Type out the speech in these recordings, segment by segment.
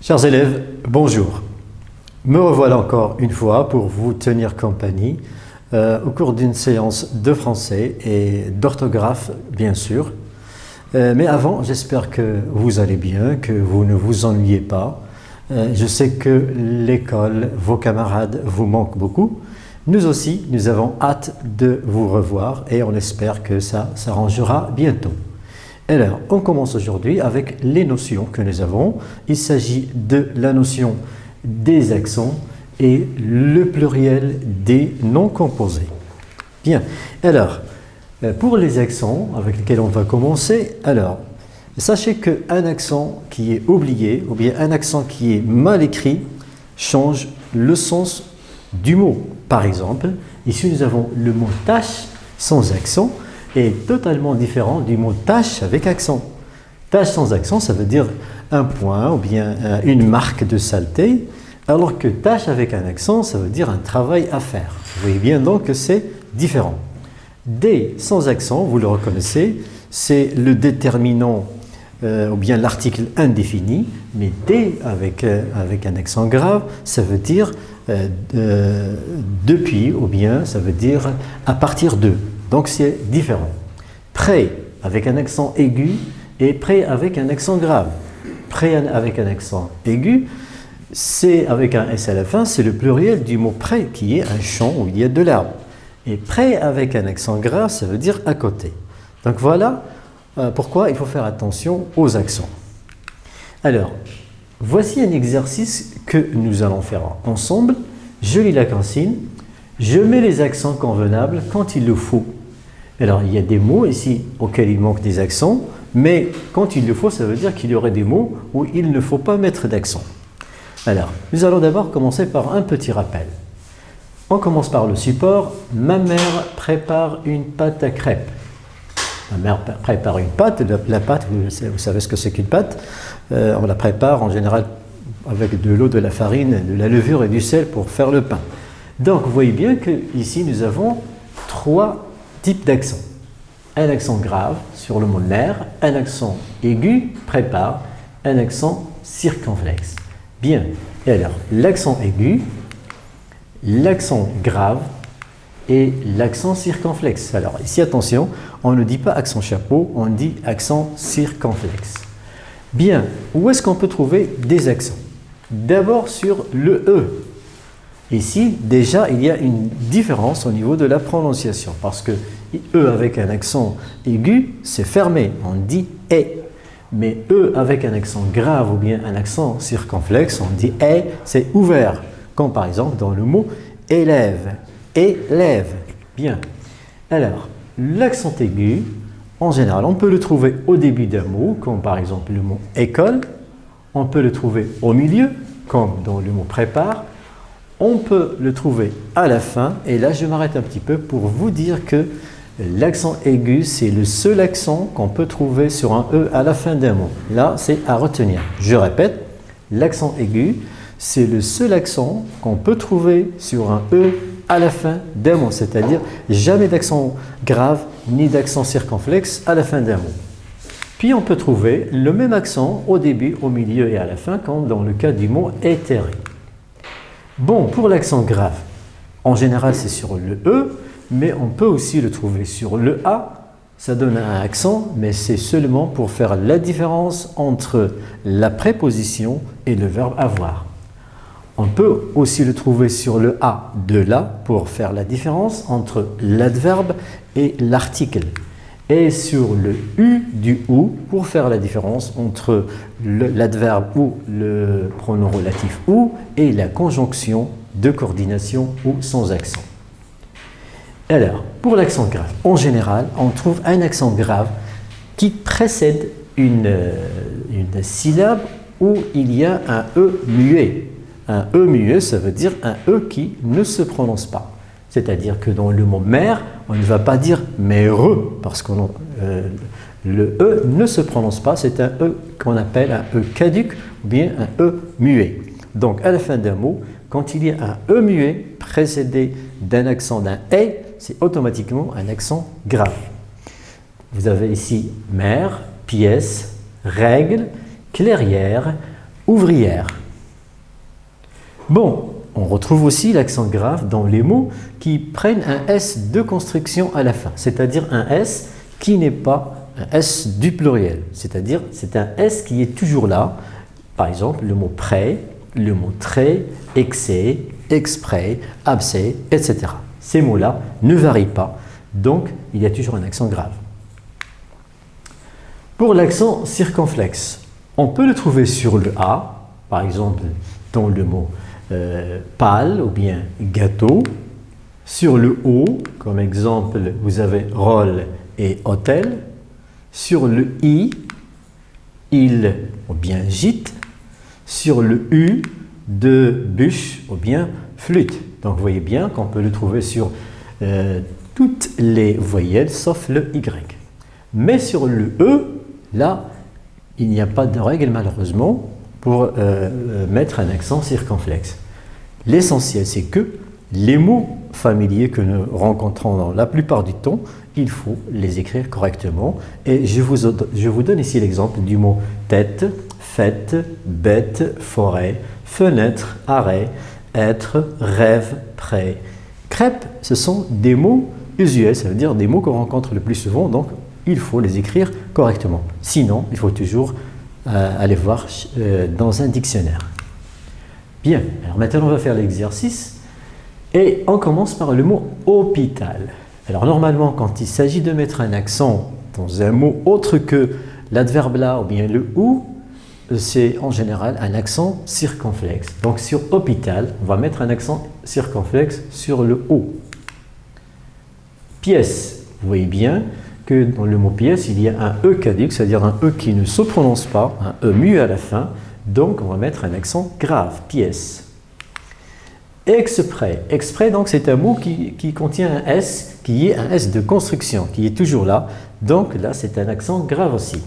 Chers élèves, bonjour. Me revoilà encore une fois pour vous tenir compagnie au cours d'une séance de français et d'orthographe, bien sûr. Mais avant, j'espère que vous allez bien, que vous ne vous ennuyez pas. Je sais que l'école, vos camarades vous manquent beaucoup. Nous aussi, nous avons hâte de vous revoir et on espère que ça s'arrangera bientôt. Alors, on commence aujourd'hui avec les notions que nous avons. Il s'agit de la notion des accents et le pluriel des noms composés. Bien, alors, pour les accents avec lesquels on va commencer, alors, sachez qu'un accent qui est oublié ou bien un accent qui est mal écrit change le sens du mot. Par exemple, ici nous avons le mot tâche sans accent est totalement différent du mot tâche avec accent. Tâche sans accent, ça veut dire un point ou bien une marque de saleté, alors que tâche avec un accent, ça veut dire un travail à faire. Vous voyez bien donc que c'est différent. Des sans accent, vous le reconnaissez, c'est le déterminant ou bien l'article indéfini, mais des avec un accent grave, ça veut dire depuis ou bien ça veut dire à partir de. Donc c'est différent. Prêt avec un accent aigu et prêt avec un accent grave. Prêt avec un accent aigu, c'est avec un S à la fin, c'est le pluriel du mot près qui est un champ où il y a de l'herbe. Et prêt avec un accent grave, ça veut dire à côté. Donc voilà pourquoi il faut faire attention aux accents. Alors, voici un exercice que nous allons faire ensemble. Je lis la consigne. Je mets les accents convenables quand il le faut. Alors, il y a des mots ici auxquels il manque des accents, mais quand il le faut, ça veut dire qu'il y aurait des mots où il ne faut pas mettre d'accent. Alors, nous allons d'abord commencer par un petit rappel. On commence par le support. Ma mère prépare une pâte à crêpes. Ma mère prépare une pâte. La pâte, vous savez ce que c'est qu'une pâte. On la prépare en général avec de l'eau, de la farine, de la levure et du sel pour faire le pain. Donc, vous voyez bien qu'ici, nous avons trois types d'accents. Un accent grave sur le mot mère, un accent aigu, prépare, un accent circonflexe. Bien, et alors, l'accent aigu, l'accent grave et l'accent circonflexe. Alors, ici, attention, on ne dit pas accent chapeau, on dit accent circonflexe. Bien, où est-ce qu'on peut trouver des accents? D'abord sur le E. Ici, déjà, il y a une différence au niveau de la prononciation parce que E avec un accent aigu, c'est fermé, on dit « et ». Mais E avec un accent grave ou bien un accent circonflexe, on dit « et », c'est ouvert, comme par exemple dans le mot « élève »,« élève ». Bien. Alors, l'accent aigu, en général, on peut le trouver au début d'un mot, comme par exemple le mot « école ». On peut le trouver au milieu, comme dans le mot « prépare ». On peut le trouver à la fin, et là je m'arrête un petit peu pour vous dire que l'accent aigu, c'est le seul accent qu'on peut trouver sur un E à la fin d'un mot. Là, c'est à retenir. Je répète, l'accent aigu, c'est le seul accent qu'on peut trouver sur un E à la fin d'un mot, c'est-à-dire jamais d'accent grave ni d'accent circonflexe à la fin d'un mot. Puis on peut trouver le même accent au début, au milieu et à la fin, comme dans le cas du mot éthéré. Bon, pour l'accent grave, en général c'est sur le E, mais on peut aussi le trouver sur le A. Ça donne un accent, mais c'est seulement pour faire la différence entre la préposition et le verbe avoir. On peut aussi le trouver sur le A de là pour faire la différence entre l'adverbe et l'article. Et sur le U du OU pour faire la différence entre l'adverbe ou le pronom relatif OU et la conjonction de coordination ou sans accent. Alors, pour l'accent grave, en général, on trouve un accent grave qui précède une syllabe où il y a un E muet. Un E muet, ça veut dire un E qui ne se prononce pas. C'est-à-dire que dans le mot mère, on ne va pas dire mère parce que le E ne se prononce pas, c'est un E qu'on appelle un E caduc ou bien un E muet. Donc à la fin d'un mot, quand il y a un E muet précédé d'un accent d'un E, c'est automatiquement un accent grave. Vous avez ici mère, pièce, règle, clairière, Ouvrière. Bon, on retrouve aussi l'accent grave dans les mots qui prennent un S de construction à la fin, c'est-à-dire un S qui n'est pas un S du pluriel, c'est-à-dire c'est un S qui est toujours là. Par exemple, le mot près, le mot très, excès, exprès, abcès, etc. Ces mots-là ne varient pas, donc il y a toujours un accent grave. Pour l'accent circonflexe, on peut le trouver sur le A, par exemple dans le mot pâle ou bien gâteau. Sur le O, comme exemple, vous avez rôle et hôtel. Sur le I, il ou bien gîte. Sur le U, de bûche ou bien flûte. Donc vous voyez bien qu'on peut le trouver sur toutes les voyelles sauf le Y. Mais sur le E, là, il n'y a pas de règle malheureusement pour mettre un accent circonflexe. L'essentiel, c'est que les mots familiers que nous rencontrons dans la plupart du temps, il faut les écrire correctement. Et je vous donne ici l'exemple du mot tête, fête, bête, forêt, fenêtre, arrêt, être, rêve, prêt. Crêpe, ce sont des mots usuels, ça veut dire des mots qu'on rencontre le plus souvent, donc il faut les écrire correctement. Sinon, il faut toujours aller voir dans un dictionnaire. Bien, alors maintenant on va faire l'exercice et on commence par le mot hôpital. Alors normalement, quand il s'agit de mettre un accent dans un mot autre que l'adverbe là ou bien le ou, c'est en général un accent circonflexe. Donc sur hôpital, on va mettre un accent circonflexe sur le O. Pièce, vous voyez bien que dans le mot pièce, il y a un E caduc, c'est-à-dire un E qui ne se prononce pas, un E muet à la fin. Donc on va mettre un accent grave, pièce. Exprès. Exprès, donc c'est un mot qui contient un S, qui est un S de construction, qui est toujours là. Donc là, c'est un accent grave aussi.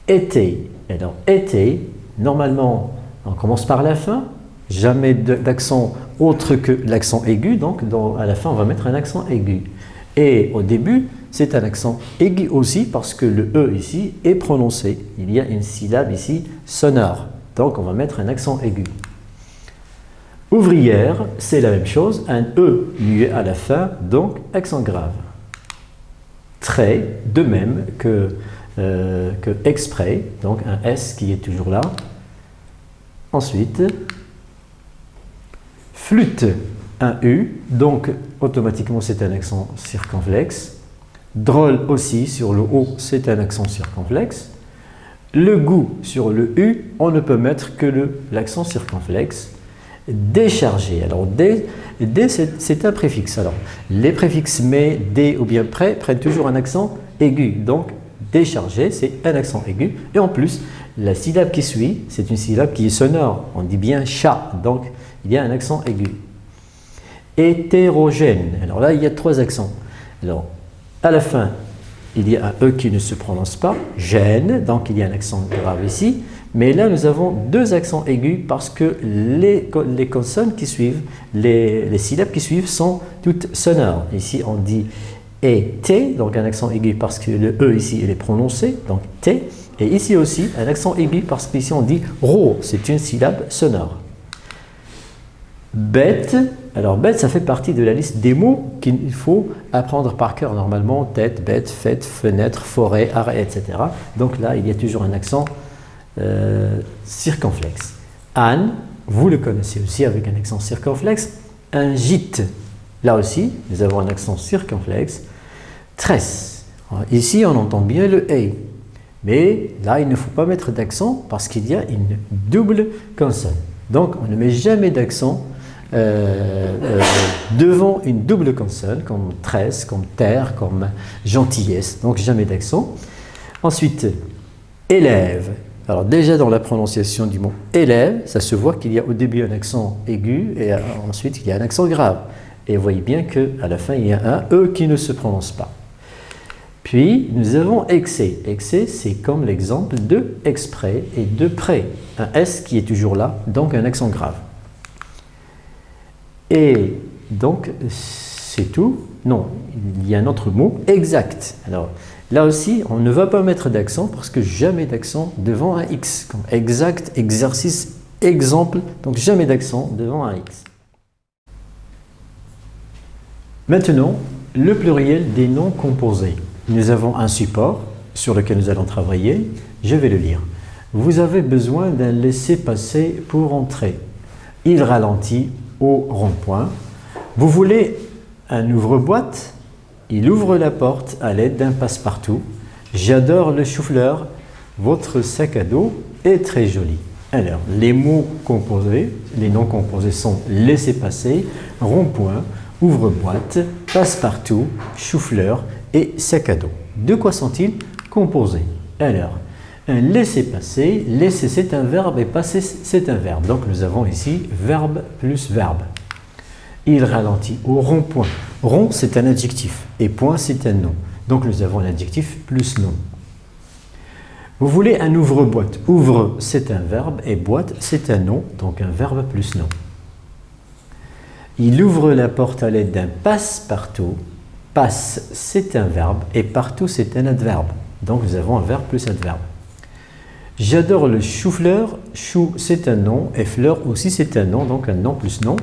Été. Alors, été, normalement, on commence par la fin, jamais d'accent autre que l'accent aigu, donc à la fin, on va mettre un accent aigu. Et au début, c'est un accent aigu aussi parce que le E ici est prononcé. Il y a une syllabe ici sonore, donc on va mettre un accent aigu. Ouvrière, c'est la même chose, un E muet à la fin, donc accent grave. Trait, de même que exprès, donc un S qui est toujours là. Ensuite, flûte, un U, donc automatiquement c'est un accent circonflexe. Drôle aussi, sur le O, c'est un accent circonflexe. Le goût, sur le U, on ne peut mettre que l'accent circonflexe. Déchargé, alors dé c'est un préfixe. Alors, les préfixes mais, dé ou bien près prennent toujours un accent aigu. Donc, déchargé, c'est un accent aigu. Et en plus, la syllabe qui suit, c'est une syllabe qui est sonore. On dit bien chat, donc il y a un accent aigu. Hétérogène, alors là, il y a trois accents. Alors, à la fin, il y a un E qui ne se prononce pas, gêne, donc il y a un accent grave ici. Mais là, nous avons deux accents aigus parce que les consonnes qui suivent, les syllabes qui suivent sont toutes sonores. Ici, on dit et T, donc un accent aigu parce que le E ici, il est prononcé, donc T. Et ici aussi, un accent aigu parce qu'ici, on dit ro, c'est une syllabe sonore. Bête, alors bête, ça fait partie de la liste des mots qu'il faut apprendre par cœur normalement, tête, bête, fête, fenêtre, forêt, arrêt, etc. Donc là, il y a toujours un accent circonflexe. Âne, vous le connaissez aussi avec un accent circonflexe. Un gîte, là aussi, nous avons un accent circonflexe. Tresse, ici on entend bien le E. Mais là, il ne faut pas mettre d'accent parce qu'il y a une double consonne. Donc, on ne met jamais d'accent devant une double consonne, comme tresse, comme terre, comme gentillesse. Donc, jamais d'accent. Ensuite, élève. Alors déjà dans la prononciation du mot élève, ça se voit qu'il y a au début un accent aigu et ensuite il y a un accent grave. Et vous voyez bien qu'à la fin il y a un E qui ne se prononce pas. Puis nous avons excès. Excès, c'est comme l'exemple de exprès et de près. Un S qui est toujours là, donc un accent grave. Et donc c'est tout. Non, il y a un autre mot, exact. Alors, là aussi, on ne va pas mettre d'accent parce que jamais d'accent devant un X. Comme exact, exercice, exemple, donc jamais d'accent devant un X. Maintenant, le pluriel des noms composés. Nous avons un support sur lequel nous allons travailler. Je vais le lire. Vous avez besoin d'un laissez-passer pour entrer. Il ralentit au rond-point. Vous voulez un ouvre-boîte? Il ouvre la porte à l'aide d'un passe-partout. J'adore le chou-fleur. Votre sac à dos est très joli. Alors, les mots composés, les noms composés sont laissez-passer, rond-point, ouvre-boîte, passe-partout, chou-fleur et sac à dos. De quoi sont-ils composés? Alors, un laisser-passer, laisser c'est un verbe et passer c'est un verbe. Donc nous avons ici verbe plus verbe. Il ralentit au rond-point. Rond c'est un adjectif et point c'est un nom. Donc nous avons un adjectif plus nom. Vous voulez un ouvre-boîte. Ouvre c'est un verbe et boîte c'est un nom, donc un verbe plus nom. Il ouvre la porte à l'aide d'un passe-partout. Passe, c'est un verbe et partout, c'est un adverbe. Donc, nous avons un verbe plus adverbe. J'adore le chou-fleur. Chou, c'est un nom et fleur aussi, c'est un nom. Donc, un nom plus nom.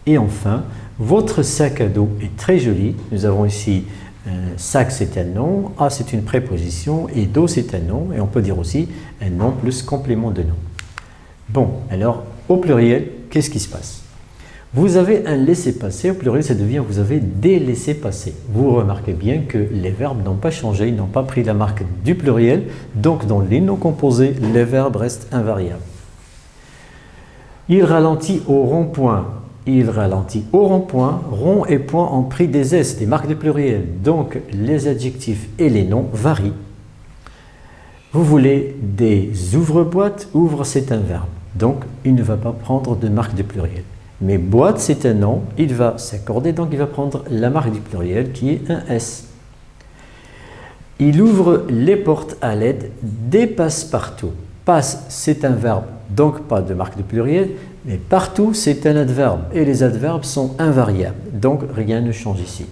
Et enfin, votre sac à dos est très joli. Nous avons ici sac, c'est un nom. A, c'est une préposition. Et dos, c'est un nom. Et on peut dire aussi un nom plus complément de nom. Bon, alors, au pluriel, qu'est-ce qui se passe? Vous avez un laissez-passer, au pluriel ça devient vous avez des laissez-passer. Vous remarquez bien que les verbes n'ont pas changé, ils n'ont pas pris la marque du pluriel, donc dans les noms composés, les verbes restent invariables. Il ralentit au rond-point. Il ralentit au rond-point. Rond et point ont pris des S, des marques de pluriel, donc les adjectifs et les noms varient. Vous voulez des ouvre-boîtes, ouvre c'est un verbe, donc il ne va pas prendre de marque de pluriel. Mais boîte, c'est un nom, il va s'accorder, donc il va prendre la marque du pluriel qui est un S. Il ouvre les portes à l'aide des passe-partout. Passe, c'est un verbe, donc pas de marque de pluriel, mais partout, c'est un adverbe. Et les adverbes sont invariables, donc rien ne change ici.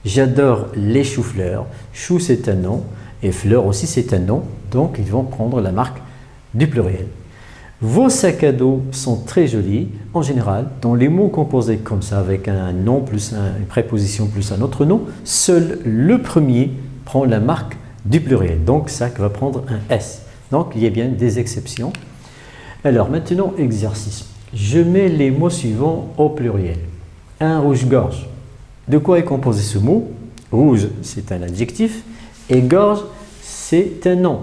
J'adore les choux-fleurs. Chou, c'est un nom, et fleur aussi, c'est un nom, donc ils vont prendre la marque du pluriel. Vos sacs à dos sont très jolis. En général, dans les mots composés comme ça, avec un nom plus une préposition plus un autre nom, seul le premier prend la marque du pluriel. Donc, sac va prendre un S. Donc, il y a bien des exceptions. Alors, maintenant, exercice. Je mets les mots suivants au pluriel. Un rouge-gorge. De quoi est composé ce mot? Rouge, c'est un adjectif. Et gorge, c'est un nom.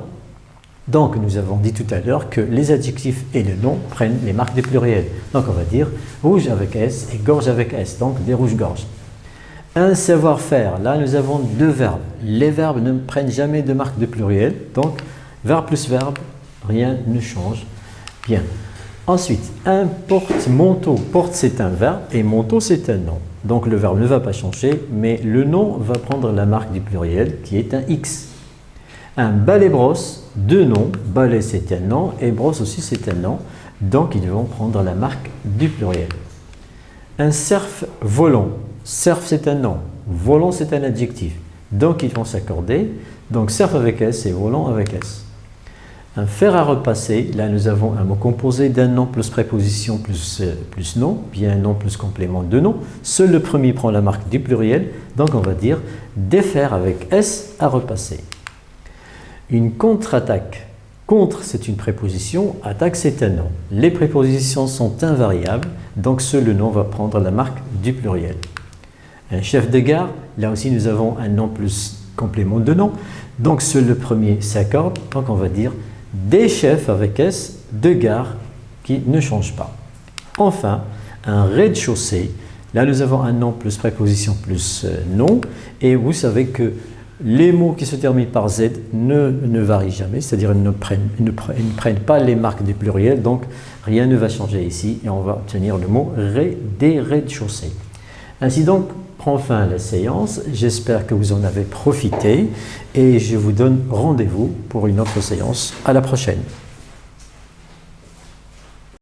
Donc, nous avons dit tout à l'heure que les adjectifs et le nom prennent les marques des pluriels. Donc, on va dire rouge avec S et gorge avec S, donc des rouges-gorges. Un savoir-faire, là nous avons deux verbes. Les verbes ne prennent jamais de marque de pluriel, donc verbe plus verbe, rien ne change. Bien. Ensuite, un porte-manteau. Porte c'est un verbe et manteau c'est un nom. Donc le verbe ne va pas changer, mais le nom va prendre la marque du pluriel qui est un X. Un balai-brosse, deux noms, balai c'est un nom et brosse aussi c'est un nom, donc ils vont prendre la marque du pluriel. Un cerf-volant, cerf c'est un nom, volant c'est un adjectif, donc ils vont s'accorder, donc cerf avec S et volant avec S. Un fer à repasser, là nous avons un mot composé d'un nom plus préposition plus nom, bien un nom plus complément de nom, seul le premier prend la marque du pluriel, donc on va dire des fers avec S à repasser. Une contre-attaque. Contre, c'est une préposition, attaque, c'est un nom. Les prépositions sont invariables, donc seul le nom va prendre la marque du pluriel. Un chef de gare, là aussi nous avons un nom plus complément de nom, donc seul le premier s'accorde, donc on va dire des chefs avec S de gare qui ne changent pas. Enfin, un rez-de-chaussée, là nous avons un nom plus préposition plus nom, et vous savez que les mots qui se terminent par Z ne varient jamais, c'est-à-dire ils ne prennent pas les marques du pluriel, donc rien ne va changer ici et on va obtenir le mot des rez-de-chaussée. Ainsi donc prend fin la séance, j'espère que vous en avez profité et je vous donne rendez-vous pour une autre séance. À la prochaine.